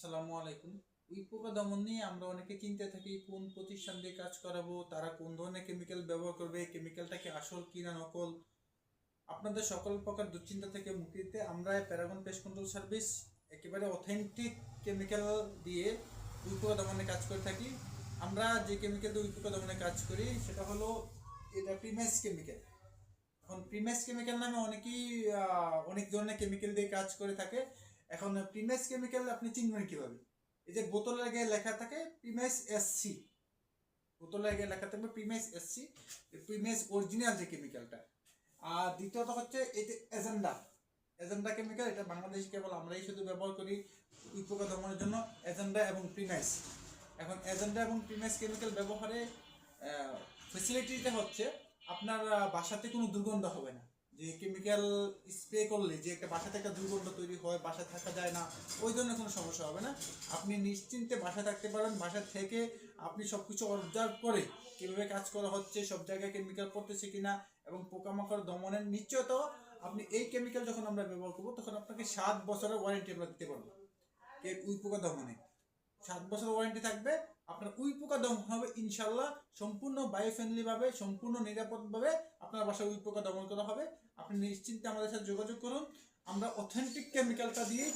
আসসালামু আলাইকুম। উইপোকা দমন নিয়ে আমরা অনেকে চিন্তা থাকি কোন প্রতিষ্ঠান দিয়ে কাজ করাবো, তারা কোন ধরনের কেমিক্যাল ব্যবহার করবে, কেমিক্যালটা কি আসল কি না নকল। আপনাদের সকল প্রকার দুশ্চিন্তা থেকে মুক্তি দিতে আমরা প্যারাগন পেস্ট কন্ট্রোল সার্ভিস একেবারে অথেন্টিক কেমিক্যাল দিয়ে উইপোকা দমনে কাজ করে থাকি। আমরা যে কেমিক্যাল দিয়ে উইপোকা দমনে কাজ করি সেটা হলো এটা প্রিমেস কেমিক্যাল। এখন প্রিমেস কেমিক্যাল নামে অনেকেই অনেক ধরনের কেমিক্যাল দিয়ে কাজ করে থাকে। এখন প্রিমেস কেমিক্যাল আপনি চিনবেন কিভাবে? এই যে বোতলের গায়ে লেখা থাকে প্রিমেস এসসি, বোতলের গায়ে লেখা থাকবে প্রিমেস এসসি, প্রিমেস অরিজিনাল যে কেমিক্যালটা। আর দ্বিতীয়ত হচ্ছে এই যে এজেন্ডা, এজেন্ডা কেমিক্যাল, এটা বাংলাদেশে কেবল আমরাই শুধু ব্যবহার করি উইপোকা দমনের জন্য, এজেন্ডা এবং প্রিমেস। এখন এজেন্ডা এবং প্রিমেস কেমিক্যাল ব্যবহারে ফেসিলিটিটা হচ্ছে আপনার বাসাতে কোনো দুর্গন্ধ হবে না। যে কেমিক্যাল স্প্রে করলে যে একটা বাসাতে একটা দুর্গন্ধ তৈরি হয়, বাসায় থাকা যায় না, ওই ধরনের কোনো সমস্যা হবে না। আপনি নিশ্চিন্তে বাসায় থাকতে পারেন। বাসা থেকে আপনি সব কিছু অবজার্ভ করে কীভাবে কাজ করা হচ্ছে, সব জায়গায় কেমিক্যাল পড়তেছে কিনা এবং পোকামাকড় দমনের নিশ্চয়তা। আপনি এই কেমিক্যাল যখন আমরা ব্যবহার করবো তখন আপনাকে 7 বছরের ওয়ারেন্টি আমরা দিতে পারবো উইপোকা দমনে। 7 বছর ওয়ারেন্টি থাকবে। আপনার উইপোকা দমন হবে ইনশাল্লাহ সম্পূর্ণ বায়ো ফ্রেন্ডলি ভাবে, সম্পূর্ণ নিরাপদ ভাবে আপনার বাসায় উইপোকা দমন করা হবে। আপনি নিশ্চিন্তে আমাদের সাথে যোগাযোগ করুন। আমরা অথেন্টিক কেমিক্যালটা দিয়েই